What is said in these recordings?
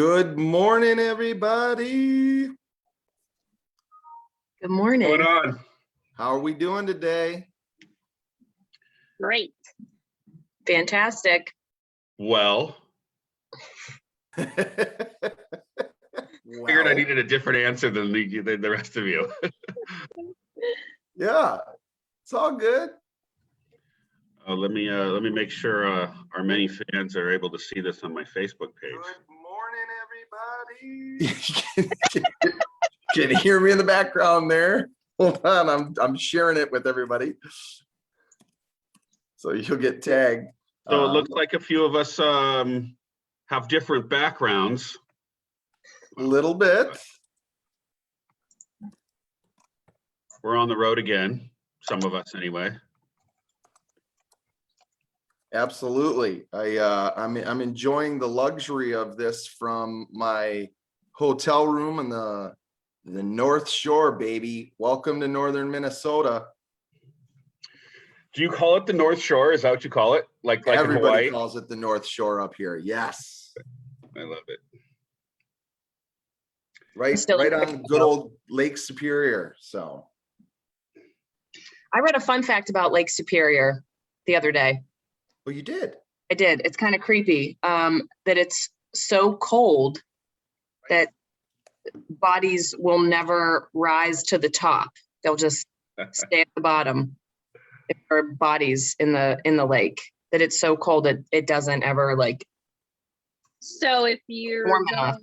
Good morning, everybody. Good morning. What's going on? How are we doing today? Great. Fantastic. Well, figured I needed a different answer than the rest of you. Yeah, it's all good. Let me make sure our many fans are able to see this on my Facebook page. Good morning, everybody. Can you hear me in the background there? Hold on, I'm sharing it with everybody. So you'll get tagged. So it looks like a few of us have different backgrounds. A little bit. We're on the road again, some of us anyway. Absolutely. I'm enjoying the luxury of this from my hotel room in the North Shore, baby. Welcome to northern Minnesota. Do you call it the North Shore? Is that what you call it? Like Everybody in Hawaii? calls it the North Shore up here. Yes. I love it. Right on good old Lake Superior. So I read a fun fact about Lake Superior the other day. well, you did. I did. It's kind of creepy that it's so cold that bodies will never rise to the top. They'll just stay at the bottom if there are bodies in the lake. That it's so cold that it doesn't ever So if you're warm going enough.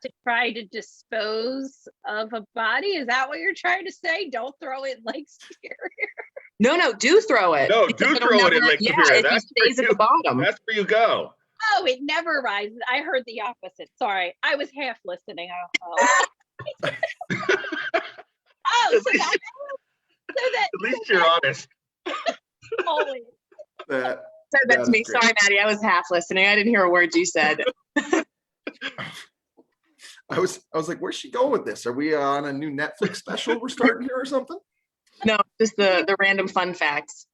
to try to dispose of a body, is that what you're trying to say? Don't throw it in Lake Superior. No, do throw it. No, because do it'll throw it in never- Lake yeah, Superior. it That's just stays for at you. the bottom. That's where you go. Oh, it never rises. I heard the opposite. Sorry, I was half listening. Oh, At so least- that At least you're honest. always. That Said that to me. That's great. Sorry, Maddie. I was half listening. I didn't hear a word you said. I was like, where's she going with this? Are we on a new Netflix special we're starting here or something? No, just the random fun facts.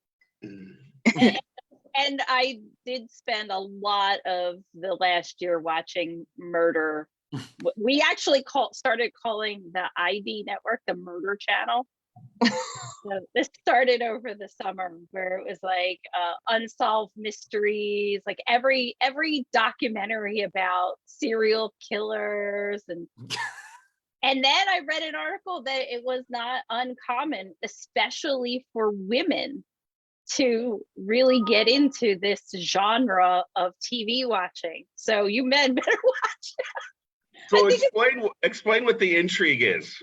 And I did spend a lot of the last year watching murder. We actually started calling the ID network the Murder Channel. So this started over the summer, where it was like unsolved mysteries, like every documentary about serial killers, and then I read an article that it was not uncommon, especially for women, to really get into this genre of TV watching. So you men better watch it. So explain what the intrigue is.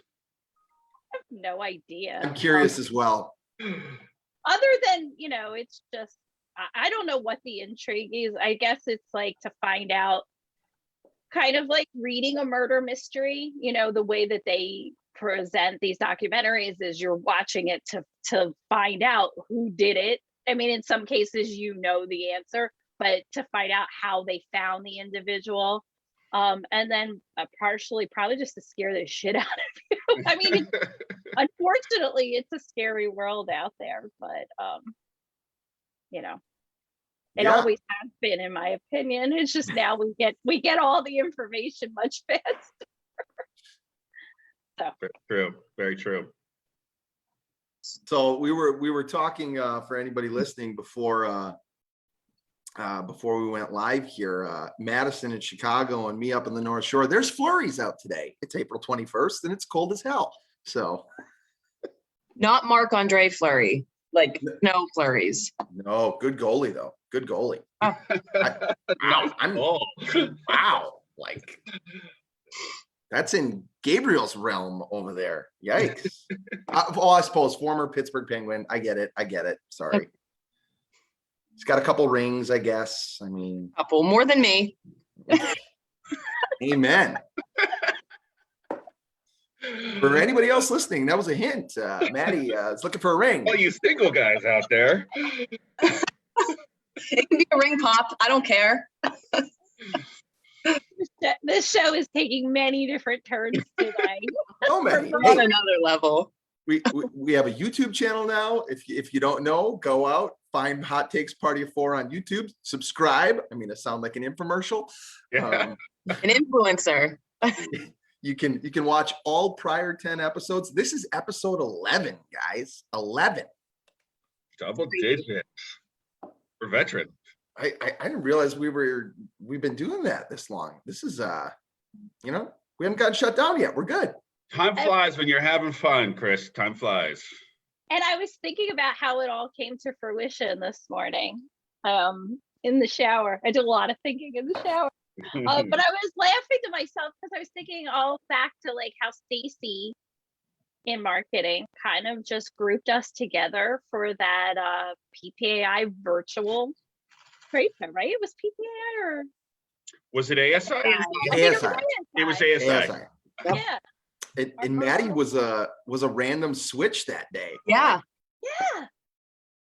I have no idea. I'm curious as well. Other than, it's just, I don't know what the intrigue is. I guess it's like to find out, kind of like reading a murder mystery, the way that they present these documentaries is you're watching it to find out who did it. I mean, in some cases, the answer, but to find out how they found the individual. And then partially probably just to scare the shit out of you. I mean, unfortunately, it's a scary world out there, but it Yeah. always has been, in my opinion. It's just now we get all the information much faster. True, very true. So we were talking for anybody listening before we went live here, Madison and Chicago and me up in the North Shore. There's flurries out today. It's April 21st and it's cold as hell. So Not Marc-Andre Fleury, like no flurries. no, good goalie though. Good goalie. Oh. Wow. Like that's in Gabriel's realm over there. Yikes. I suppose former Pittsburgh Penguin. I get it. Sorry. He's got a couple rings, I guess. I mean, Couple more than me. amen. For anybody else listening, that was a hint. Maddie is looking for a ring. All you single guys out there. It can be a ring pop. I don't care. This show is taking many different turns today. So many. On Hey, another level. we have a YouTube channel now. If you don't know, go out, find Hot Takes Party of 4 on YouTube, subscribe. I mean, it sounds like an infomercial. Yeah. An influencer. You can watch all prior 10 episodes. This is episode 11, guys. 11. Double digits. For veteran. I didn't realize we've been doing that this long. This is we haven't gotten shut down yet. We're good. Time flies when you're having fun, Chris. Time flies. And I was thinking about how it all came to fruition this morning in the shower. I do a lot of thinking in the shower. But I was laughing to myself because I was thinking all back to like how Stacy in marketing kind of just grouped us together for that PPAI virtual trade fair, right? It was PPAI or Was it ASI? I think ASI. It was ASI. ASI. Yeah. And Maddie was a random switch that day. Yeah. Yeah.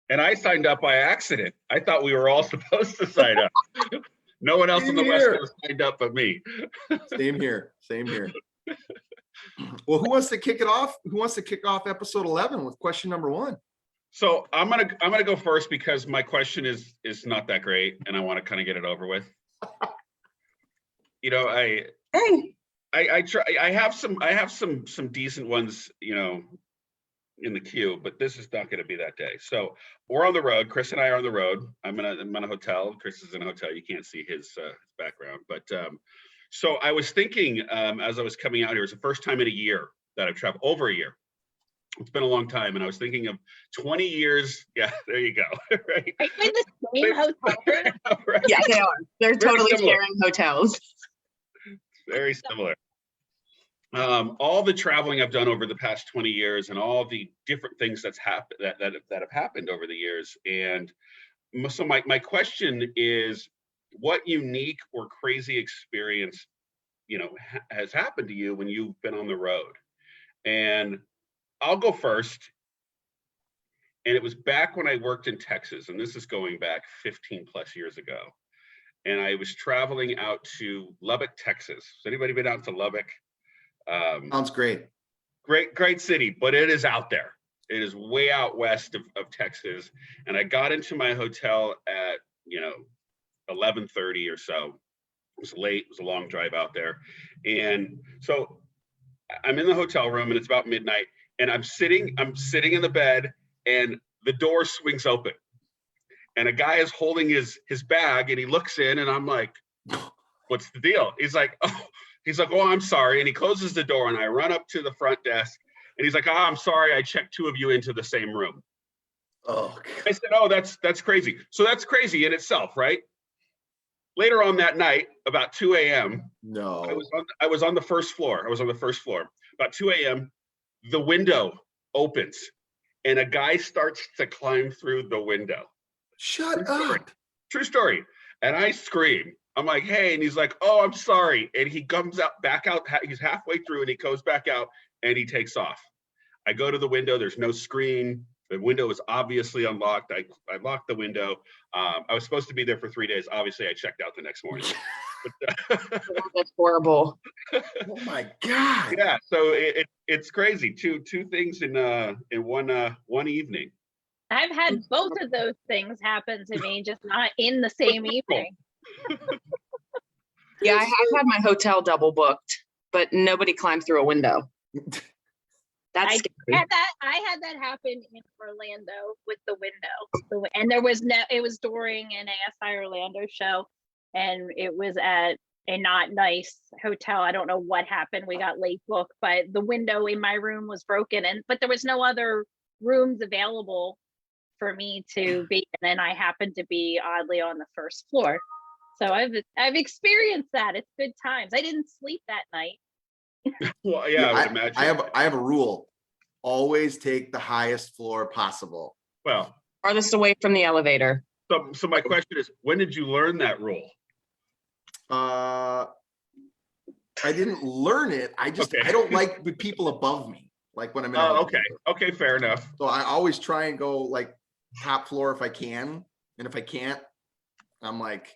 And I signed up by accident. I thought we were all supposed to sign up. No one else on the West Here. Coast signed up but me. Same here. Same here. Well, who wants to kick it off? Who wants to kick off episode 11 with question number 1? So I'm gonna go first because my question is not that great, and I want to kind of get it over with. Hey. I try. I have some decent ones, in the queue, but this is not going to be that day. So we're on the road. Chris and I are on the road. I'm in a hotel. Chris is in a hotel. You can't see his background, but so I was thinking as I was coming out here, it's the first time in a year that I've traveled, over a year. It's been a long time, and I was thinking of 20 years. Yeah, there you go. Right. Are you in the same hotel? Right. Yeah, they are. They're Very totally similar. sharing hotels. Very similar. All the traveling I've done over the past 20 years and all the different things that have happened over the years. And so my question is, what unique or crazy experience, has happened to you when you've been on the road? And I'll go first. And it was back when I worked in Texas, and this is going back 15 plus years ago. And I was traveling out to Lubbock, Texas. Has anybody been out to Lubbock? Sounds great. Great city, but it is out there. It is way out west of Texas. And I got into my hotel at 11:30 or so. It was late. It was a long drive out there. And so I'm in the hotel room, and it's about midnight, and I'm sitting in the bed, and the door swings open, and a guy is holding his bag, and he looks in, and I'm like, what's the deal? He's like, oh, I'm sorry. And he closes the door, and I run up to the front desk, and he's like, oh, I'm sorry. I checked 2 of you into the same room. Oh, I said, oh, that's crazy. So that's crazy in itself, right? Later on that night, about 2 a.m., no. I was on the first floor. About 2 a.m., the window opens, and a guy starts to climb through the window. Shut up. True story. And I scream. I'm like, hey, and he's like, oh, I'm sorry. And he comes back out. He's halfway through, and he goes back out, and he takes off. I go to the window. There's no screen. The window is obviously unlocked. I locked the window. I was supposed to be there for 3 days. Obviously, I checked out the next morning. That's horrible. Oh my God. Yeah, so it's crazy. Two things in one evening. I've had both of those things happen to me, just not in the same evening. Yeah, I've had my hotel double booked, but nobody climbed through a window. That's scary. I had that happen in Orlando with the window. And there was it was during an ASI Orlando show, and it was at a not nice hotel. I don't know what happened. We got late booked, but the window in my room was broken, but there was no other rooms available for me to be in, and I happened to be oddly on the first floor. So I've experienced that. It's good times. I didn't sleep that night. Well, yeah, I would imagine. I have a rule. Always take the highest floor possible. Well, Farthest away from the elevator. so my question is, when did you learn that rule? I didn't learn it. I don't like the people above me. Like when I'm in a Oh, hotel. okay, fair enough. So I always try and go like top floor if I can. And if I can't, I'm like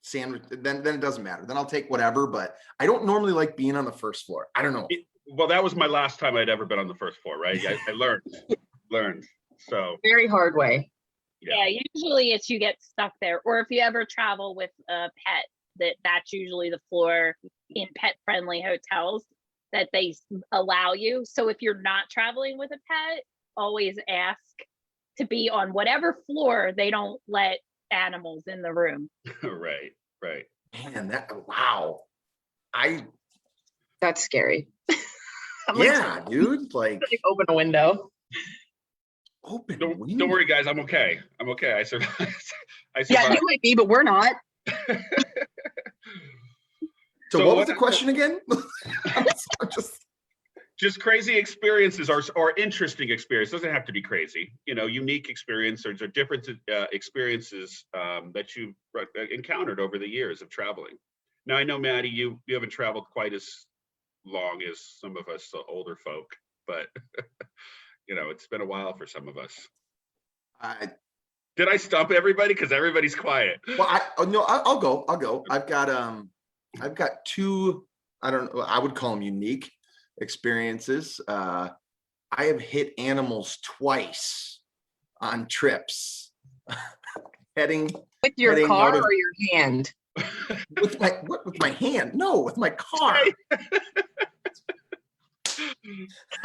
sandwich. Then it doesn't matter. Then I'll take whatever, but I don't normally like being on the first floor. I don't know. Well, that was my last time I'd ever been on the first floor, right? I learned. So Very hard way. Yeah. Yeah, usually it's you get stuck there, or if you ever travel with a pet, that's usually the floor in pet friendly hotels that they allow you. So if you're not traveling with a pet, always ask to be on whatever floor they don't let animals in the room. Right, right. Man, wow. That's scary. I'm like, Yeah, dude, like open a window. open Don't window. worry, guys. I'm okay. I survived. I Yeah, survived. you might be, but we're not. So what was the question again? I'm just just crazy experiences or interesting experience. Doesn't have to be crazy. Unique experiences or different experiences that you've encountered over the years of traveling. Now I know, Maddie, you haven't traveled quite as long as some of us older folk, but it's been a while for some of us. Did I stump everybody? Because everybody's quiet. Well, I'll go. I've got two, I don't know, I would call them unique experiences. I have hit animals twice on trips. Heading With your heading car out of- or your hand? with my hand. No, with my car. I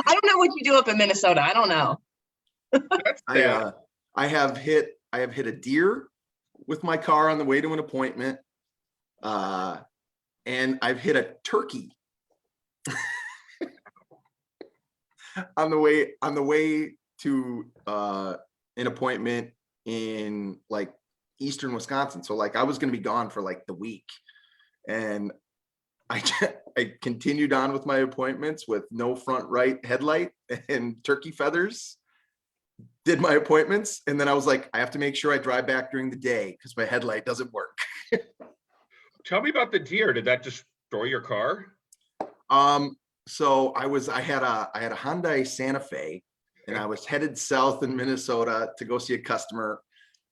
don't know what you do up in Minnesota. I don't know. That's sad. I have hit a deer with my car on the way to an appointment. And I've hit a turkey on the way to an appointment in like eastern Wisconsin. So like I was going to be gone for like the week, and I continued on with my appointments with no front right headlight and turkey feathers. Did my appointments, and then I was like, I have to make sure I drive back during the day because my headlight doesn't work. Tell me about the deer. Did that destroy your car? So I had a Hyundai Santa Fe, and I was headed south in Minnesota to go see a customer,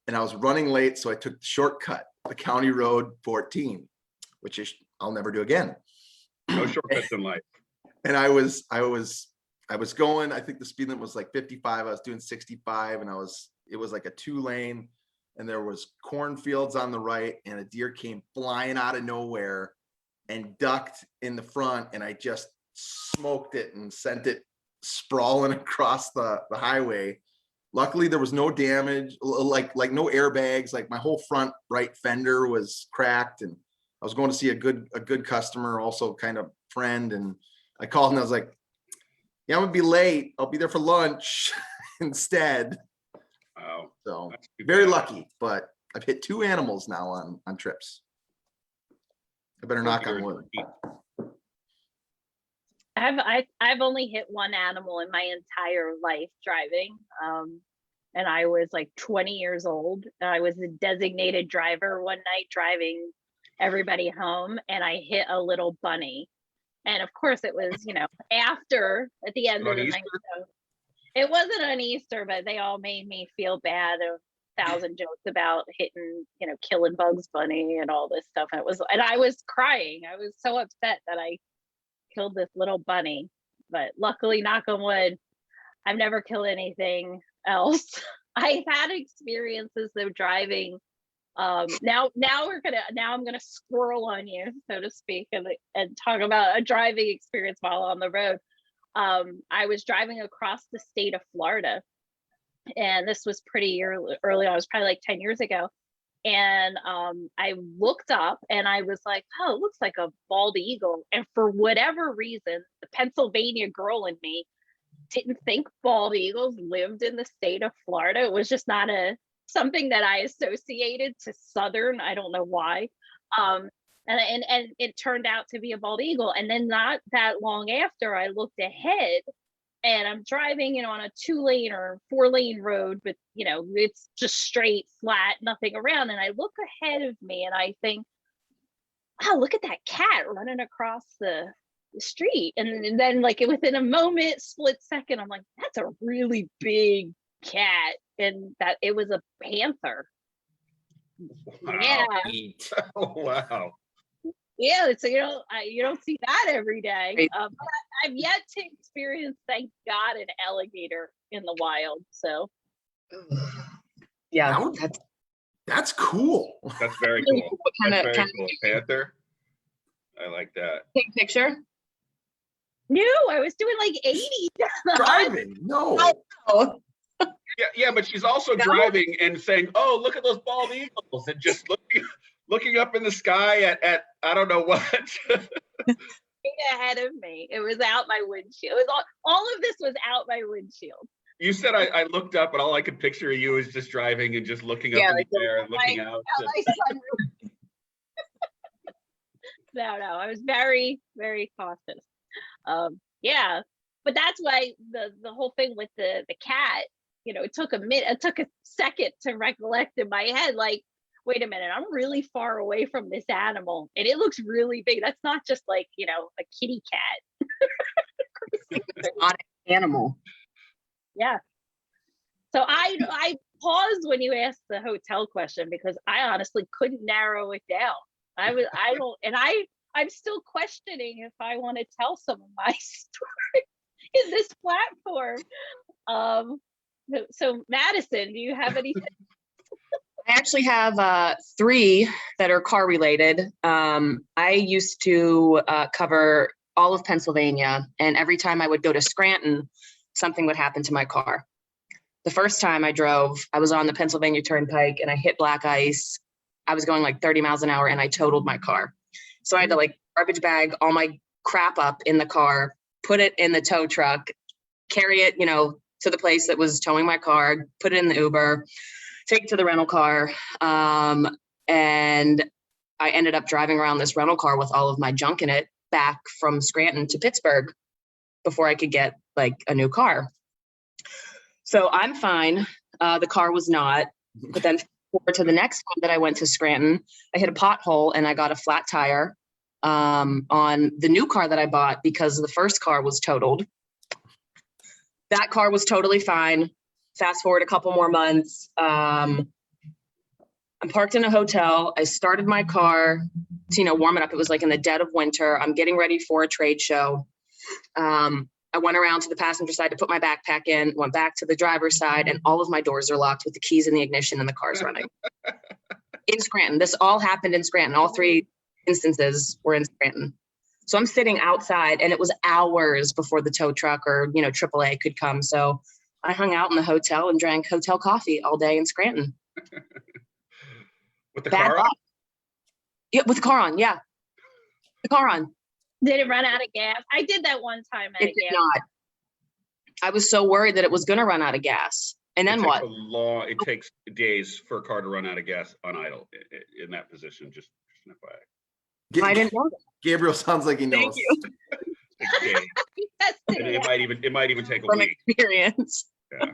and I was running late, so I took the shortcut, the County Road 14, which I'll never do again. No shortcuts in life. And I was going, I think the speed limit was like 55. I was doing 65, and it was like a 2-lane, and there was cornfields on the right, and a deer came flying out of nowhere and ducked in the front, and I just smoked it and sent it sprawling across the highway. Luckily there was no damage, like no airbags. Like my whole front right fender was cracked, and I was going to see a good customer, also kind of friend, and I called and I was like, yeah, I'm gonna be late. I'll be there for lunch instead. Wow. So That's too very bad. lucky, but I've hit 2 animals now on trips. I better knock on wood. I've only hit one animal in my entire life driving. And I was like 20 years old. I was a designated driver one night driving everybody home, and I hit a little bunny. And of course it was, after at the end of the night. So it wasn't on Easter, but they all made me feel bad. 1,000 jokes about hitting, killing Bugs Bunny and all this stuff. And I was crying. I was so upset that I killed this little bunny. But luckily, knock on wood, I've never killed anything else. I've had experiences of driving. Now I'm gonna squirrel on you, so to speak, and talk about a driving experience while on the road. I was driving across the state of Florida, and this was pretty early on. It was probably like 10 years ago. And I looked up and I was like, oh, it looks like a bald eagle. And for whatever reason, the Pennsylvania girl in me didn't think bald eagles lived in the state of Florida. It was just not something that I associated to Southern. I don't know why. And it turned out to be a bald eagle. And then not that long after, I looked ahead, and I'm driving, on a 2-lane or 4-lane road, but it's just straight, flat, nothing around. And I look ahead of me and I think, wow, look at that cat running across the street. And then like within a moment, split second, I'm like, that's a really big cat. And that it was a panther. Wow. Yeah. Oh, wow. Yeah, so you don't see that every day. Right. But I've yet to experience, thank God, an alligator in the wild. So Yeah, That would- that's That's cool. That's very cool. What kind That's of very cool. Panther. I like that. take a picture? No, I was doing like 80. Driving, no. Oh, Yeah, but she's also No. driving and saying, "Oh, look at those bald eagles," and just looking up in the sky at I don't know what. Ahead of me. It was out my windshield. It was all of this was out my windshield. You said I looked up, and all I could picture of you is just driving and just looking up Yeah, in like the air and looking Out out. my sunroof. No, I was very, very cautious. Yeah, but that's why the whole thing with the cat, it took a second to recollect in my head, like, wait a minute, I'm really far away from this animal and it looks really big. That's not just like, a kitty cat. exotic animal. Yeah. So I paused when you asked the hotel question because I honestly couldn't narrow it down. I'm still questioning if I want to tell some of my story in this platform. So Madison, do you have anything? I actually have 3 that are car related. I used to cover all of Pennsylvania, and every time I would go to Scranton, something would happen to my car. The first time I drove, I was on the Pennsylvania Turnpike and I hit black ice. I was going like 30 miles an hour and I totaled my car. So I had to like garbage bag all my crap up in the car, put it in the tow truck, carry it, to the place that was towing my car, put it in the Uber, take it to the rental car. And I ended up driving around this rental car with all of my junk in it back from Scranton to Pittsburgh before I could get like a new car. So I'm fine. The car was not. But then forward to the next time that I went to Scranton, I hit a pothole and I got a flat tire on the new car that I bought because the first car was totaled. That car was totally fine. Fast forward a couple more months. I'm parked in a hotel. I started my car to, warm it up. It was like in the dead of winter. I'm getting ready for a trade show. I went around to the passenger side to put my backpack in, went back to the driver's side, and all of my doors are locked with the keys in the ignition and the car's running. In Scranton. This all happened in Scranton. All 3 instances were in Scranton. So I'm sitting outside, and it was hours before the tow truck or, AAA could come. So I hung out in the hotel and drank hotel coffee all day in Scranton. With the Bad car on? luck. Yeah, with the car on. Yeah. The car on. Did it run out of gas? I did that one time at It a did gas. not. I was so worried that it was going to run out of gas. And then what? It takes days for a car to run out of gas on idle in that position. Just an FYI. I didn't know that. Gabriel sounds like he knows. Thank you. Takes days. We tested And it. it might even take a From week. experience. Yeah.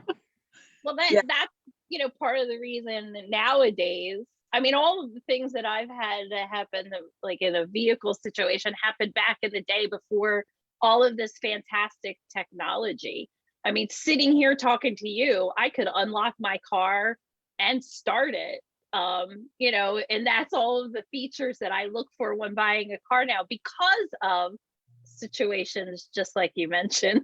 Well, Yeah. that's part of the reason that nowadays. I mean, all of the things that I've had that happen, like in a vehicle situation, happened back in the day before all of this fantastic technology. I mean, sitting here talking to you, I could unlock my car and start it. And that's all of the features that I look for when buying a car now because of situations just like you mentioned.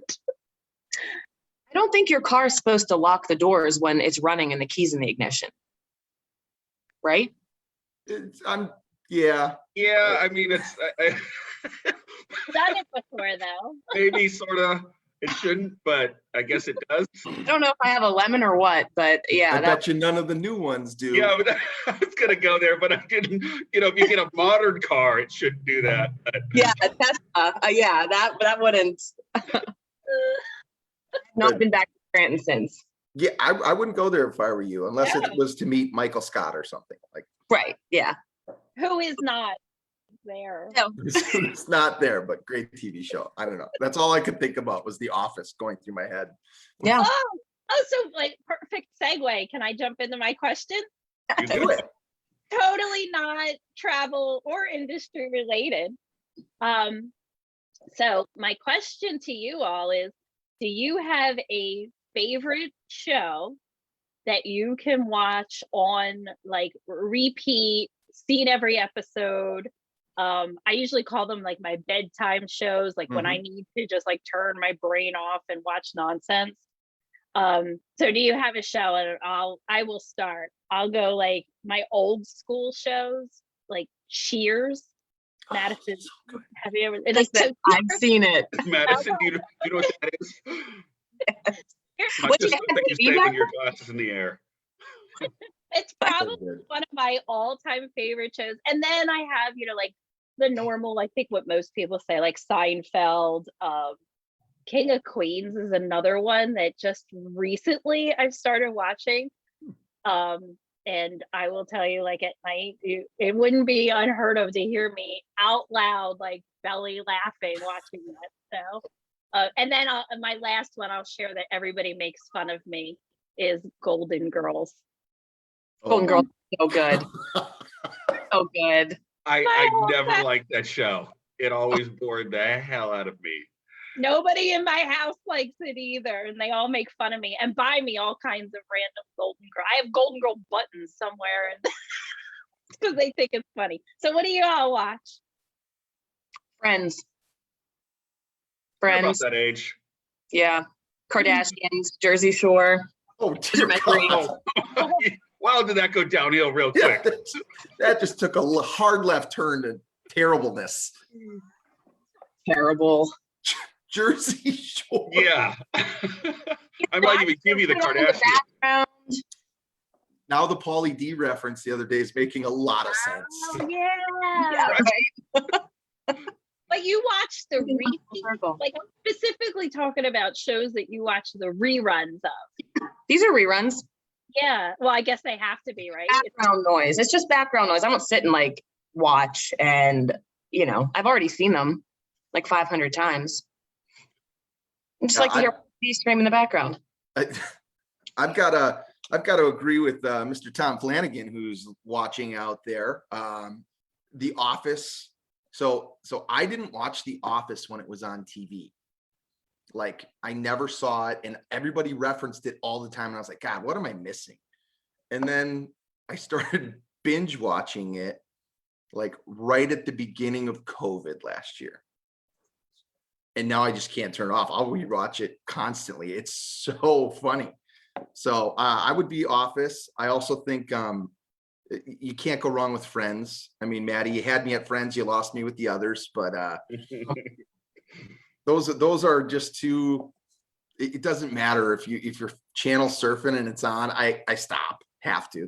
I don't think your car is supposed to lock the doors when it's running and the keys in the ignition. Right? Yeah. Yeah, I mean, it's Done it before though. maybe sort of. It shouldn't, but I guess it does. I don't know if I have a lemon or what, but yeah. I bet you none of the new ones do. Yeah, but I was gonna go there, but I didn't. If you get a modern car, it shouldn't do that. Yeah, Tesla. Yeah, that wouldn't. Not been back to Scranton since. Yeah, I wouldn't go there if I were you, unless Yeah. it was to meet Michael Scott or something. Like Right. Yeah. Who is not there? No. it's not there, but great TV show. I don't know. That's all I could think about was The Office going through my head. Yeah. So like perfect segue. Can I jump into my question? You Do it. Totally not travel or industry related. So my question to you all is, do you have a favorite show that you can watch on like repeat, seen every episode? I usually call them like my bedtime shows, like when I need to just like turn my brain off and watch nonsense. So do you have a show? And I will start. I'll go like my old school shows, like Cheers. Madison, so good. have you ever? Like, Listen, I've seen it. Madison, do you know what that is? What, you Just have something to you see say that? when your glasses in the air. it's So probably good. one of my all-time favorite shows. And then I have, like the normal, I think what most people say, like Seinfeld, King of Queens is another one that just recently I've started watching. And I will tell you, like at night, it wouldn't be unheard of to hear me out loud, like belly laughing watching that. So, and then my last one I'll share that everybody makes fun of me is Golden Girls. Golden Girls, so good. So good. I never liked that show. It always bored the hell out of me. Nobody in my house likes it either, and they all make fun of me and buy me all kinds of random Golden Girl. I have Golden Girl buttons somewhere, and because they think it's funny. So, what do you all watch? Friends. You're about Friends. that age. Yeah. Kardashians, Jersey Shore. Oh, dear Memory. God. Wow, did that go downhill real Yeah, quick? that just took a hard left turn to terribleness. Terrible. Jersey Shore. Yeah. I might even give you the Put on Kardashians. background. Now the Pauly D reference the other day is making a lot of sense. Oh, yeah. Yeah, right. But you watch the Circle. like I'm specifically talking about shows that you watch the reruns of. These are reruns. Yeah. Well, I guess they have to be, right? Background noise. It's just background noise. I don't sit and like watch and I've already seen them like 500 times. I just No, like to hear these scream in the background. I've got to agree with Mr. Tom Flanagan, who's watching out there. The Office. So I didn't watch The Office when it was on TV. Like I never saw it, and everybody referenced it all the time. And I was like, God, what am I missing? And then I started binge watching it like right at the beginning of COVID last year. And now I just can't turn it off. I'll rewatch it constantly. It's so funny. So I would be Office. I also think you can't go wrong with Friends. I mean, Maddie, you had me at Friends. You lost me with the others, but those are just two. It doesn't matter if you're channel surfing and it's on. I stop. Have to.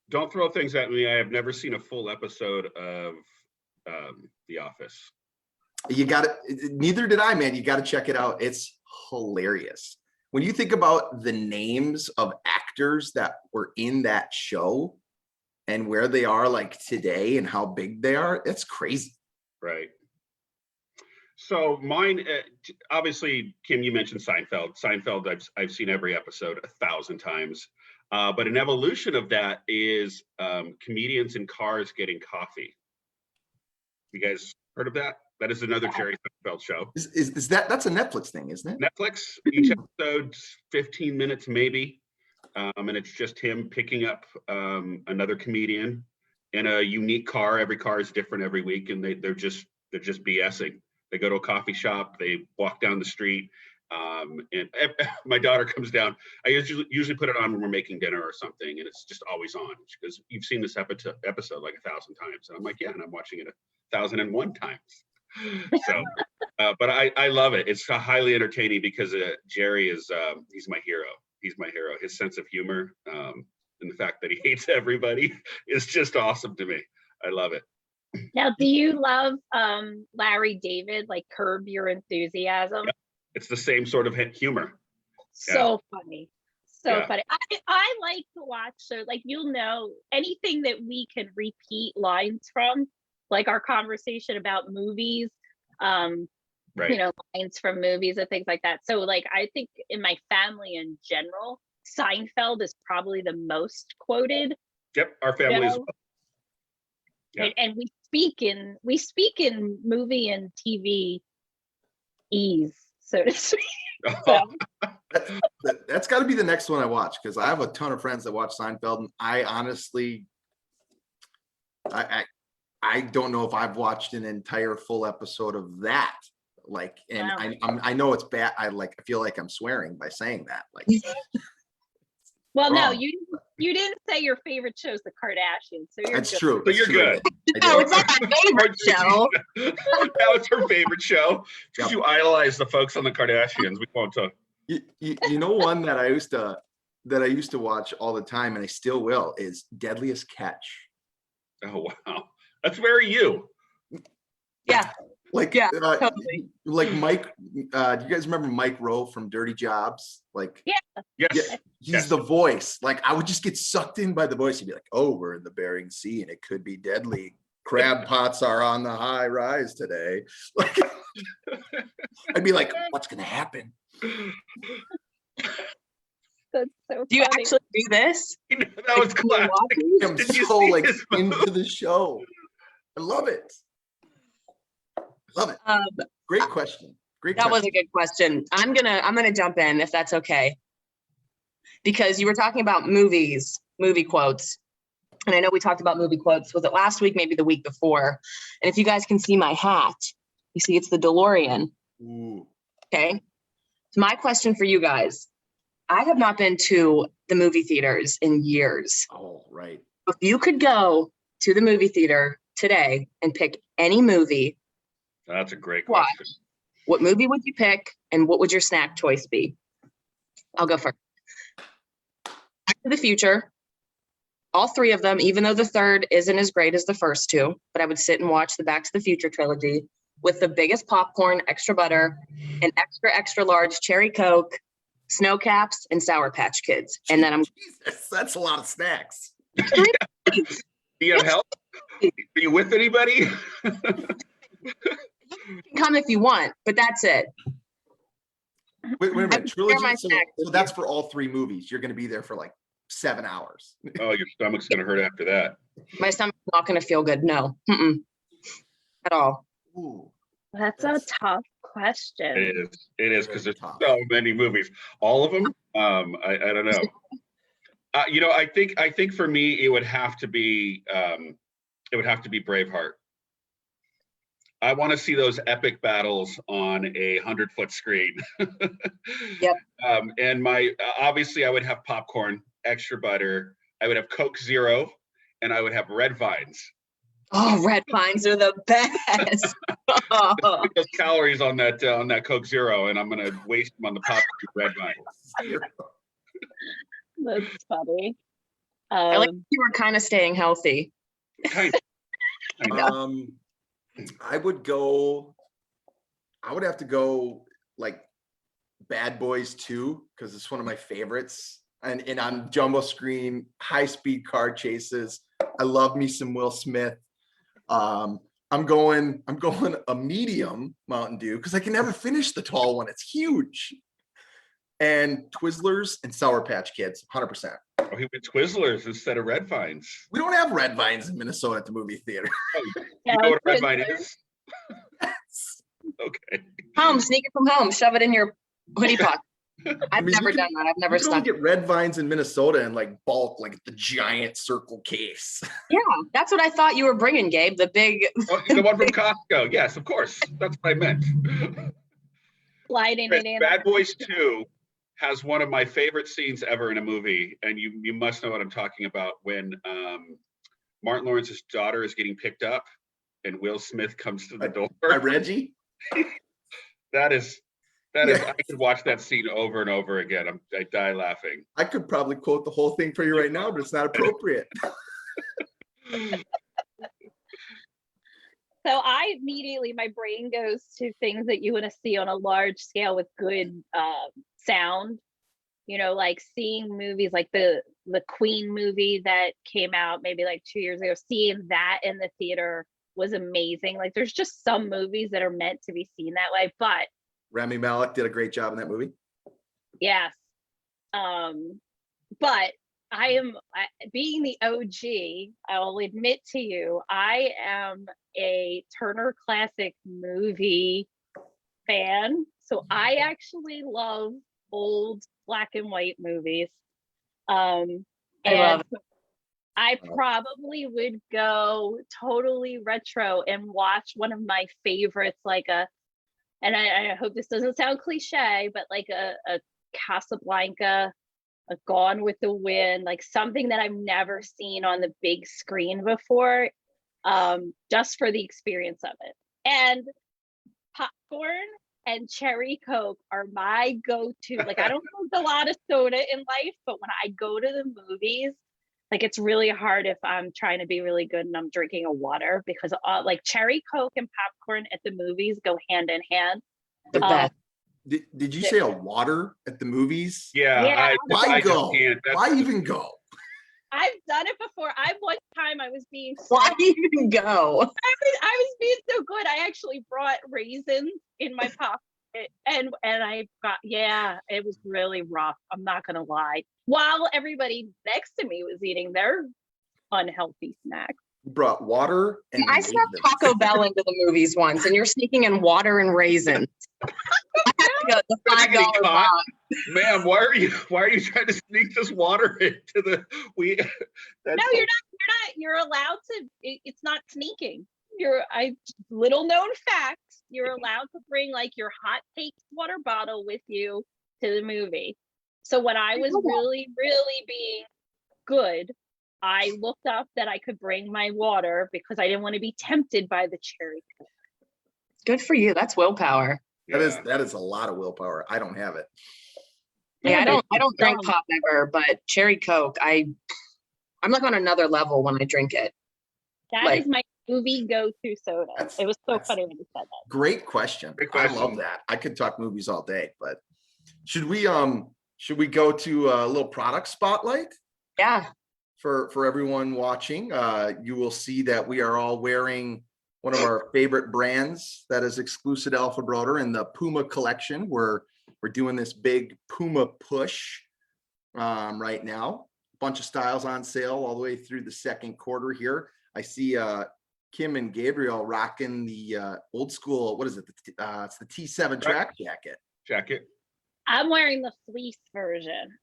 Don't throw things at me. I have never seen a full episode of The Office. You got it. Neither did I, man. You got to check it out. It's hilarious. When you think about the names of actors that were in that show and where they are like today and how big they are, it's crazy. Right. So mine, obviously, Kim, you mentioned Seinfeld. Seinfeld, I've seen every episode 1,000 times. But an evolution of that is comedians in cars getting coffee. You guys heard of that? That is another Jerry Seinfeld show. Is that's a Netflix thing, isn't it? Netflix, each episode's 15 minutes maybe. And it's just him picking up another comedian in a unique car. Every car is different every week, and they're just BSing. They go to a coffee shop, they walk down the street, and my daughter comes down. I usually put it on when we're making dinner or something, and it's just always on. She goes, "You've seen this episode like 1,000 times," and I'm like, "Yeah," and I'm watching it 1,001 times. So, but I love it. It's highly entertaining because Jerry is he's my hero. He's my hero. His sense of humor and the fact that he hates everybody is just awesome to me. I love it. Now, do you love Larry David, like Curb Your Enthusiasm? Yep. It's the same sort of humor. So funny. So Yeah. funny. I like to watch, so like anything that we can repeat lines from, like our conversation about movies, Right. lines from movies and things like that. So like I think in my family in general, Seinfeld is probably the most quoted. Yep. Our family is. Yeah. And we speak in movie and TV ease, so to speak. So, That's got to be the next one I watch, because I have a ton of friends that watch Seinfeld, and I honestly, I don't know if I've watched an entire full episode of that. Like, and Wow. I know it's bad. I feel like I'm swearing by saying that. Like, Well, no, wrong. you didn't say your favorite show's the Kardashians, so you're that's good. true. So you're That's true, I good. did. I No, did. it's not my favorite show. That was her favorite show. Because Yep. you idolize the folks on the Kardashians. We won't talk. You know, one that I used to watch all the time, and I still will, is Deadliest Catch. Oh, wow. That's very you. Yeah, Like, Yeah, totally. like Mike. Do you guys remember Mike Rowe from Dirty Jobs? Like, Yeah. Yes. yeah, he's Yes. the voice. Like, I would just get sucked in by the voice. He'd be like, "Oh, we're in the Bering Sea, and it could be deadly. Crab pots are on the high rise today." Like, I'd be like, "What's gonna happen?" That's so Do you funny. actually do this? That was Like, when you're classic. watching? I'm Did you so see like his into the show. I love it. Love it. Great question. Great That was question. a good question. I'm gonna jump in if that's okay. Because you were talking about movies, movie quotes. And I know we talked about movie quotes. Was it last week, maybe the week before? And if you guys can see my hat, you see it's the DeLorean. Ooh. Okay. So my question for you guys, I have not been to the movie theaters in years. Oh, right. If you could go to the movie theater today and pick any movie, That's a great Why? question. what movie would you pick and what would your snack choice be? I'll go first. Back to the Future. All three of them, even though the third isn't as great as the first two, but I would sit and watch the Back to the Future trilogy with the biggest popcorn, extra butter, and extra large cherry Coke, snow caps, and Sour Patch Kids. And then I'm Jesus, that's a lot of snacks. Do you have help? Are you with anybody? come if you want, but that's it. Wait a I minute. would share my Trilogy. So, snack with so that's for all three movies. You're going to be there for like 7 hours. Oh, your stomach's gonna hurt after that. My stomach's not going to feel good. No, at all. Ooh. That's a That's- tough question. It is because Very there's tough. so many movies. All of them. I don't know. I think for me it would have to be Braveheart. I want to see those epic battles on a 100-foot screen. Yep. And obviously I would have popcorn, extra butter. I would have Coke Zero, and I would have red vines. Oh, red vines are the best. Oh, Those calories on that Coke Zero, and I'm gonna waste them on the popcorn red vine. That's funny. I like you were kind of staying healthy. Kind of. I would have to go like Bad Boys 2 because it's one of my favorites. And on jumbo screen, high speed car chases. I love me some Will Smith. I'm going a medium Mountain Dew because I can never finish the tall one. It's huge. And Twizzlers and Sour Patch Kids, 100%. Oh, he went Twizzlers instead of red vines. We don't have red vines in Minnesota at the movie theater. You know what a red vine is? Okay. Home, sneak it from home, shove it in your hoodie pocket. I've mean, never you done that. I've never You can only snuck. get red vines in Minnesota in like bulk, like the giant circle case. Yeah, that's what I thought you were bringing, Gabe. The big. Oh, the one from Costco. Yes, of course. That's what I meant. Sliding it in. Bad Boys 2 has one of my favorite scenes ever in a movie, and you must know what I'm talking about, when Martin Lawrence's daughter is getting picked up and Will Smith comes to the door. By Reggie. That is Yeah. I could watch that scene over and over again. I die laughing. I could probably quote the whole thing for you right now, but it's not appropriate. So I immediately, my brain goes to things that you want to see on a large scale with good sound. You know, like seeing movies like the Queen movie that came out maybe like 2 years ago, seeing that in the theater was amazing. Like there's just some movies that are meant to be seen that way. But Rami Malek did a great job in that movie. yes. But being the OG, I'll admit to you, I am a Turner Classic Movie fan. So I actually love old black and white movies. I And love it. I probably would go totally retro and watch one of my favorites, like a and I hope this doesn't sound cliche, but like a Casablanca, a Gone with the Wind, like something that I've never seen on the big screen before, just for the experience of it. And popcorn and cherry Coke are my go-to. Like, I don't drink a lot of soda in life, but when I go to the movies, like, it's really hard if I'm trying to be really good and I'm drinking a water, because like cherry Coke and popcorn at the movies go hand in hand. The best. Did you say a water at the movies? Yeah, Yeah. Why I just go? can't. Why even go? I've done it before. One time I was being Why even go? I was being so good. I actually brought raisins in my pocket, and I got, yeah, it was really rough. I'm not gonna lie. While everybody next to me was eating their unhealthy snacks. You brought water and I snuck raisins. Taco Bell into the movies once, and you're sneaking in water and raisins. I have to go the Are you getting $5 caught? box. Ma'am, why are you trying to sneak this water into the No, you're not. You're allowed to. It's not sneaking. Little known fact. You're allowed to bring like your hot takes water bottle with you to the movie. So when I was really, really being good, I looked up that I could bring my water because I didn't want to be tempted by the cherry Coke. Good for you. That's willpower. That is a lot of willpower. I don't have it. Yeah, I but don't drink dumb. pop ever, but cherry Coke, I'm like on another level when I drink it. That Like- is my movie go-to soda. It was so That's- funny when you said that. Great question. Great I question. love that. I could talk movies all day, but should we go to a little product spotlight Yeah. for everyone watching? You will see that we are all wearing one of our favorite brands that is exclusive to Alpha Broder in the Puma collection. We're doing this big Puma push right now. A bunch of styles on sale all the way through the second quarter here. I see Kim and Gabriel rocking the old school, what is it? It's the T7 track jacket. jacket. I'm wearing the fleece version,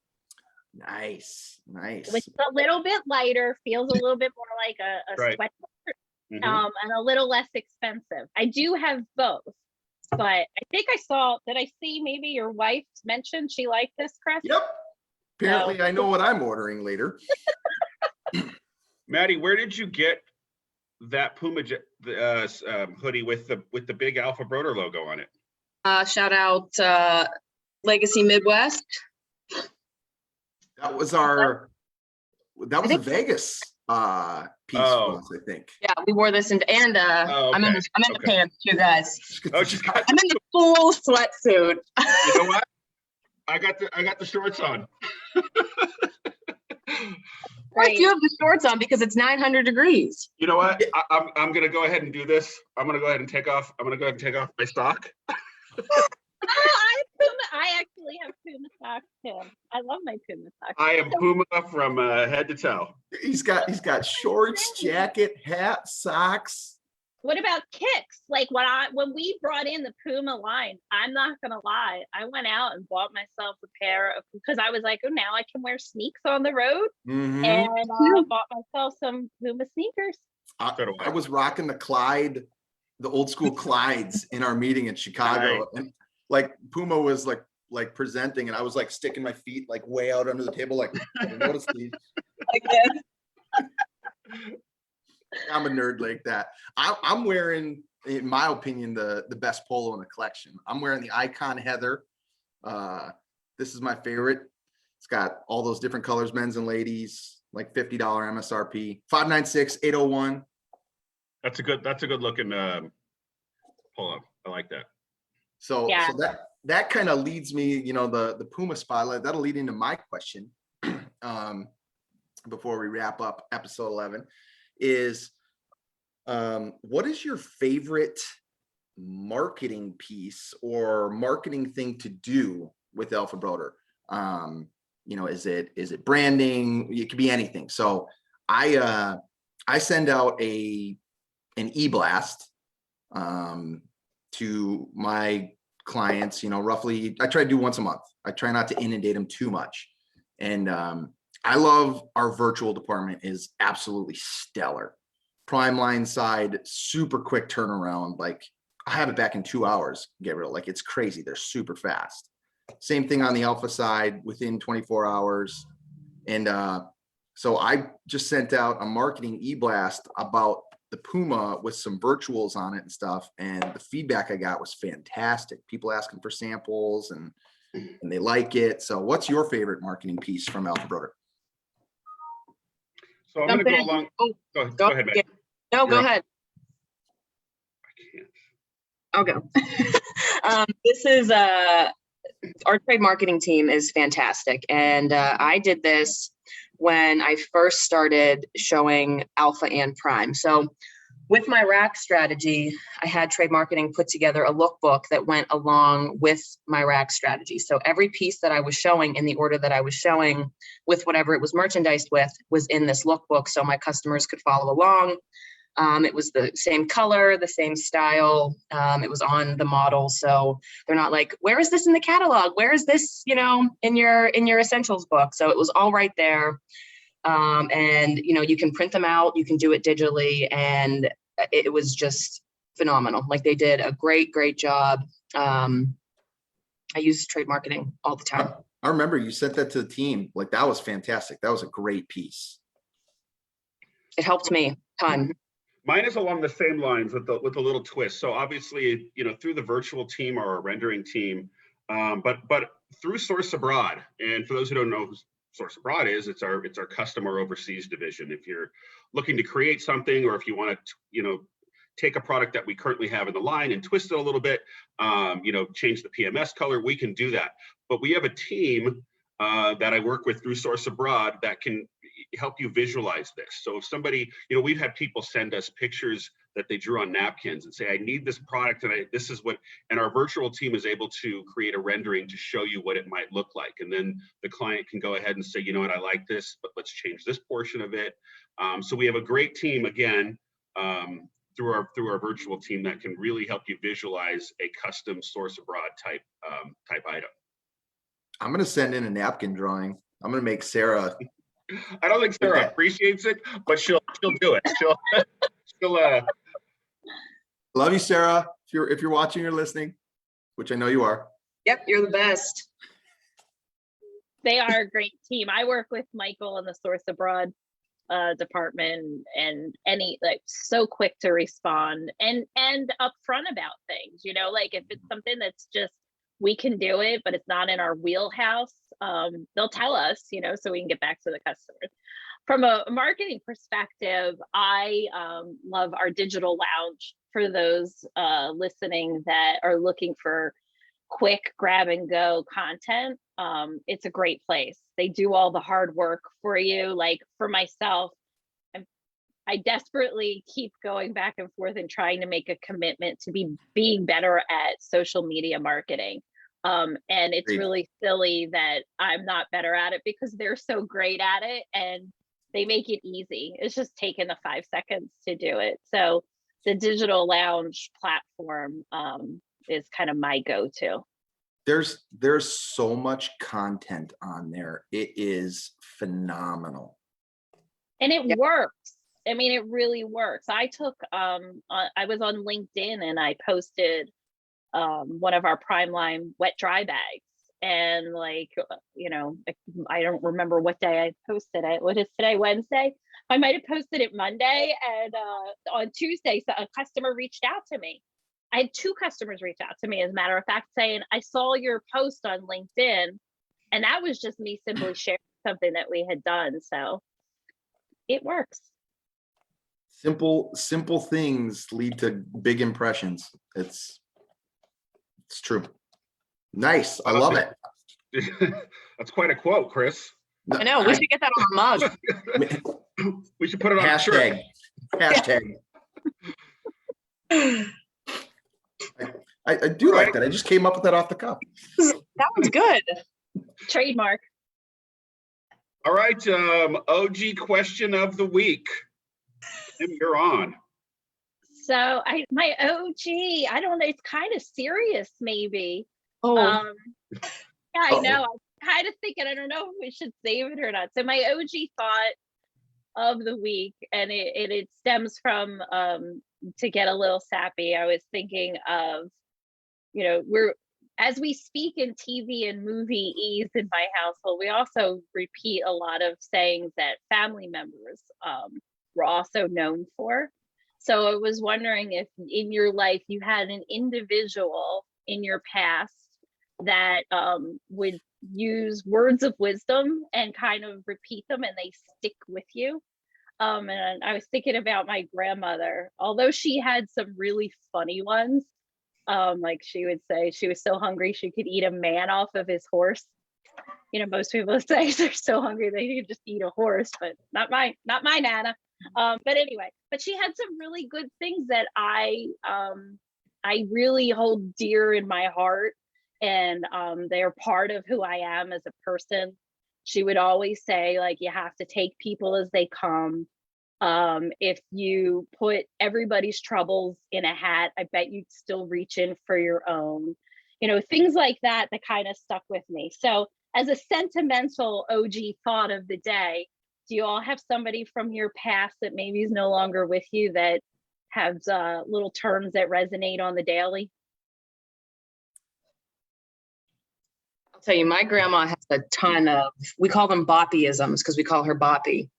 Nice. which is a little bit lighter, feels a little bit more like a Right. sweatshirt, Mhm. and a little less expensive. I do have both, but I think did I see maybe your wife mentioned she liked this, Chris? Yep. Apparently I know what I'm ordering later. Maddie, where did you get that Puma hoodie with the big Alpha Broder logo on it? Shout out Legacy Midwest. That was a think- Vegas piece Oh. for us, I think. Yeah, we wore this I'm in the okay. pants too, guys. Oh, she's got. I'm in the full sweatsuit. You know what? I got the shorts on. Right, you have the shorts on because it's 900 degrees. You know what? I'm gonna go ahead and do this. I'm gonna go ahead and take off my sock. I actually have Puma socks too. I love my Puma socks. I am Puma from head to toe. He's got shorts, jacket, hat, socks. What about kicks? Like when we brought in the Puma line, I'm not gonna lie, I went out and bought myself a pair of, because I was like, oh, now I can wear sneaks on the road, Mhm. and I bought myself some Puma sneakers. I was rocking the Clyde, the old school Clydes in our meeting in Chicago, and like Puma was like presenting, and I was like sticking my feet like way out under the table, like I didn't notice these. Like this. I'm a nerd like that. I'm wearing, in my opinion, the best polo in the collection. I'm wearing the Icon Heather. This is my favorite. It's got all those different colors, men's and ladies, like $50 MSRP. 596-801. That's a good looking polo. I like that. So, Yeah. so that kind of leads me, the Puma spotlight. That'll lead into my question before we wrap up episode 11. Is what is your favorite marketing piece or marketing thing to do with Alpha Broder? Is it branding? It could be anything. So I send out an e-blast to my clients, roughly. I try to do once a month. I try not to inundate them too much. And I love our virtual department is absolutely stellar. Prime line side, super quick turnaround. Like I have it back in 2 hours, Gabriel. Like, it's crazy. They're super fast. Same thing on the alpha side, within 24 hours. And so I just sent out a marketing e-blast about the Puma with some virtuals on it and stuff. And the feedback I got was fantastic. People asking for samples and they like it. So what's your favorite marketing piece from Alpha Broder? So I'm going to Jump go in. along. Oh, Go ahead, Meg. No, go You're up. ahead. I can't. I'll go. This is our trade marketing team is fantastic. And I did this when I first started showing Alpha and Prime. So with my rack strategy, I had trade marketing put together a lookbook that went along with my rack strategy. So every piece that I was showing in the order that I was showing with whatever it was merchandised with was in this lookbook, so my customers could follow along. It was the same color, the same style. It was on the model. So they're not like, where is this in the catalog? Where is this, in your essentials book? So it was all right there. And, you can print them out, you can do it digitally. And it was just phenomenal. Like, they did a great, great job. I use trade marketing all the time. I remember you sent that to the team. Like, that was fantastic. That was a great piece. It helped me a ton. Mine is along the same lines with a little twist. So obviously, through the virtual team or our rendering team, but through Source Abroad. And for those who don't know who Source Abroad is, it's our customer overseas division. If you're looking to create something, or if you want to, take a product that we currently have in the line and twist it a little bit, change the PMS color, we can do that. But we have a team that I work with through Source Abroad that can help you visualize this. So if somebody, we've had people send us pictures that they drew on napkins and say, I need this product, and this is what, and our virtual team is able to create a rendering to show you what it might look like. And then the client can go ahead and say, you know what, I like this, but let's change this portion of it. So we have a great team, again, through our virtual team that can really help you visualize a custom Source Abroad type item. I'm going to send in a napkin drawing. I'm going to make Sarah. I don't think Sarah appreciates it, but she'll do it. She'll Love you, Sarah. If you're watching or listening, which I know you are. Yep, you're the best. They are a great team. I work with Michael in the Source Abroad department, and so quick to respond and upfront about things. Like, if it's something that's just, we can do it, but it's not in our wheelhouse, they'll tell us, so we can get back to the customers. From a marketing perspective, I love our digital lounge. For those listening that are looking for quick grab and go content, it's a great place. They do all the hard work for you. Like, for myself, I desperately keep going back and forth and trying to make a commitment to being better at social media marketing. And it's Great. really silly that I'm not better at it, because they're so great at it and they make it easy. It's just taken the 5 seconds to do it. So the digital lounge platform is kind of my go-to. There's so much content on there. It is phenomenal. And it works. I mean, it really works. I was on LinkedIn and I posted one of our Prime Line wet dry bags. And I don't remember what day I posted it. What is today, Wednesday? I might have posted it Monday, and on Tuesday, so a customer reached out to me. I had 2 customers reach out to me, as a matter of fact, saying, I saw your post on LinkedIn, and that was just me simply sharing something that we had done. So it works. Simple things lead to big impressions. It's true. Nice. I love it. That's quite a quote, Chris. I know. We should get that on a mug. We should put it on a shirt. Hashtag. I do like that. I just came up with that off the cuff. That was good. Trademark. All right. OG question of the week. Tim, you're on. So my OG, I don't know, it's kind of serious, maybe. Oh, Yeah, I know. I'm kind of thinking, I don't know if we should save it or not. So my OG thought of the week, and it stems from to get a little sappy, I was thinking of, you know, as we speak in TV and movie in my household, we also repeat a lot of sayings that family members were also known for. So I was wondering if in your life you had an individual in your past that would use words of wisdom and kind of repeat them and they stick with you. And I was thinking about my grandmother, although she had some really funny ones. Like she would say she was so hungry she could eat a man off of his horse. You know, most people say they're so hungry they could just eat a horse, but not my Nana. But anyway, but she had some really good things that I really hold dear in my heart, and they're part of who I am as a person. She would always say, like, you have to take people as they come. If you put everybody's troubles in a hat, I bet you'd still reach in for your own. You know, things like that kind of stuck with me. So as a sentimental OG thought of the day, do you all have somebody from your past that maybe is no longer with you that has little terms that resonate on the daily? I'll tell you, my grandma has a ton of, we call them boppyisms because we call her Boppy.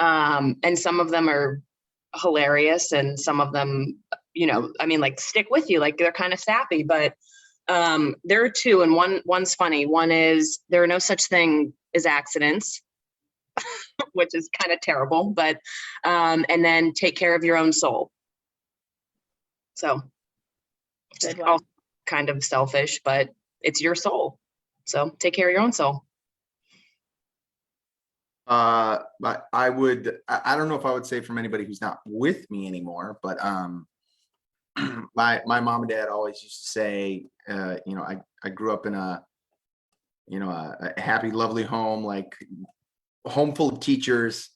And some of them are hilarious and some of them, you know, I mean, like stick with you, like they're kind of sappy, but there are two, and one's funny. One is there are no such thing as accidents, which is kind of terrible, but and then take care of your own soul. So Good one. all kind of selfish, but it's your soul. So take care of your own soul. But I don't know if I would say from anybody who's not with me anymore, but my mom and dad always used to say, you know, I grew up in a, you know, a happy, lovely home, like home full of teachers.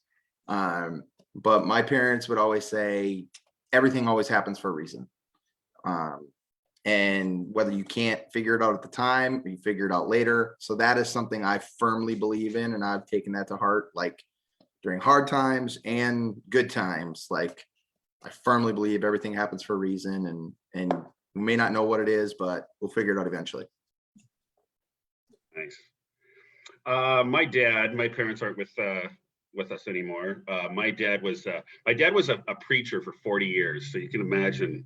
But my parents would always say, everything always happens for a reason. And whether you can't figure it out at the time or you figure it out later. So that is something I firmly believe in, and I've taken that to heart, like during hard times and good times. Like I firmly believe everything happens for a reason, and we may not know what it is, but we'll figure it out eventually. Nice. My parents aren't with us anymore. My dad was a preacher for 40 years. So you can imagine,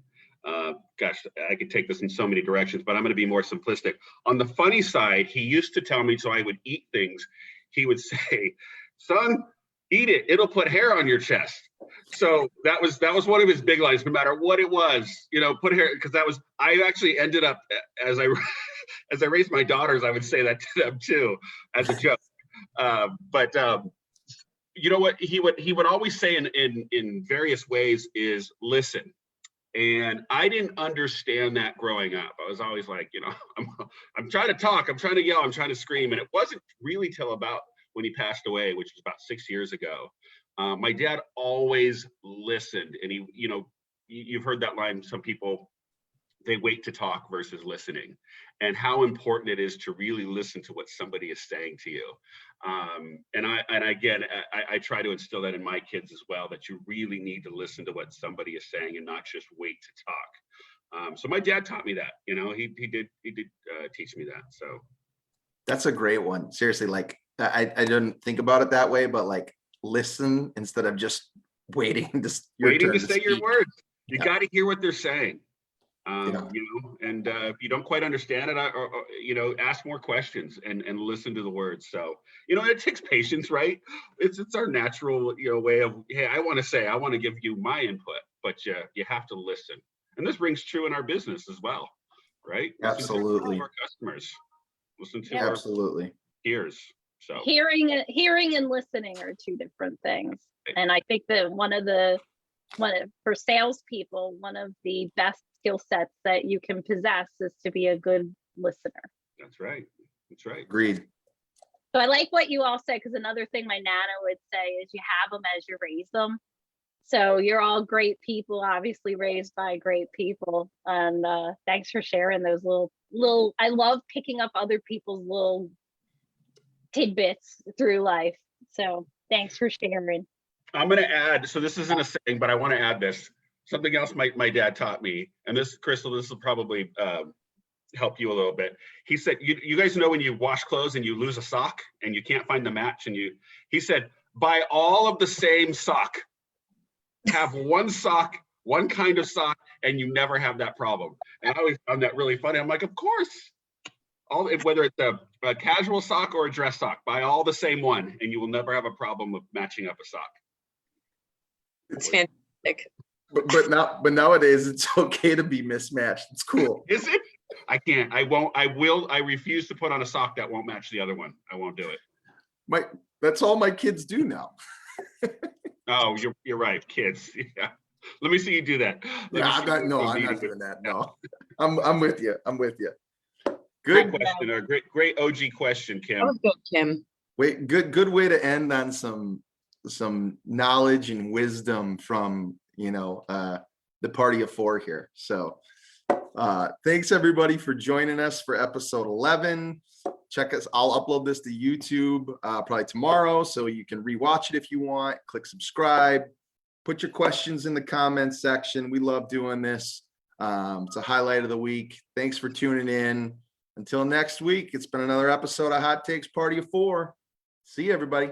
gosh, I could take this in so many directions, but I'm going to be more simplistic. On the funny side, he used to tell me so I would eat things. He would say, son, eat it. It'll put hair on your chest. So that was one of his big lines, no matter what it was, you know, put hair, because I actually ended up, as I raised my daughters, I would say that to them too, as a joke. But you know what he would always say in various ways is listen. And I didn't understand that growing up. I was always like, you know, I'm trying to talk, I'm trying to yell, I'm trying to scream. And it wasn't really till about when he passed away, which was about 6 years ago. My dad always listened, and he, you know, you've heard that line. Some people, they wait to talk versus listening, and how important it is to really listen to what somebody is saying to you. And I try to instill that in my kids as well, that you really need to listen to what somebody is saying and not just wait to talk. So my dad taught me that, you know, he did teach me that. So That's a great one. Seriously, like I didn't think about it that way, but like listen instead of just waiting to say your words. You Yeah. got to hear what they're saying. Yeah. You know, and if you don't quite understand it, or you know, ask more questions and listen to the words. So, you know, it takes patience, right? It's our natural, you know, way of, hey, I want to give you my input, but you have to listen. And this rings true in our business as well, right? Absolutely. Listen to our customers, listen to Yeah. our Absolutely. peers. So Hearing and listening are two different things. And I think that for salespeople, one of the best skill sets that you can possess is to be a good listener. that's right. That's right. Agreed. So I like what you all said, because another thing my Nana would say is you have them as you raise them. So you're all great people, obviously raised by great people. And thanks for sharing those little, I love picking up other people's little tidbits through life. So thanks for sharing. I'm going to add, so this isn't a saying, but I want to add this. Something else my dad taught me, and this, Crystal, this will probably help you a little bit. He said, you guys know when you wash clothes and you lose a sock and you can't find the match, and he said, buy all of the same sock. Have one sock, one kind of sock, and you never have that problem. And I always found that really funny. I'm like, of course. Whether it's a casual sock or a dress sock, buy all the same one, and you will never have a problem with matching up a sock. It's fantastic. But nowadays it's okay to be mismatched. It's cool. Is it? I can't. I won't. I will. I refuse to put on a sock that won't match the other one. I won't do it. That's all my kids do now. Oh, you're right, kids. Yeah. Let me see you do that. Yeah, I'm not doing that. No, I'm with you. Great Good. question. Or great OG question, Kim. That was good, Kim. Wait, good way to end on some knowledge and wisdom from, the party of four here. So thanks everybody for joining us for episode 11. Check us. I'll upload this to YouTube probably tomorrow, so you can rewatch it if you want. Click subscribe. Put your questions in the comments section. We love doing this. It's a highlight of the week. Thanks for tuning in. Until next week, it's been another episode of Hot Takes Party of Four. See you, everybody.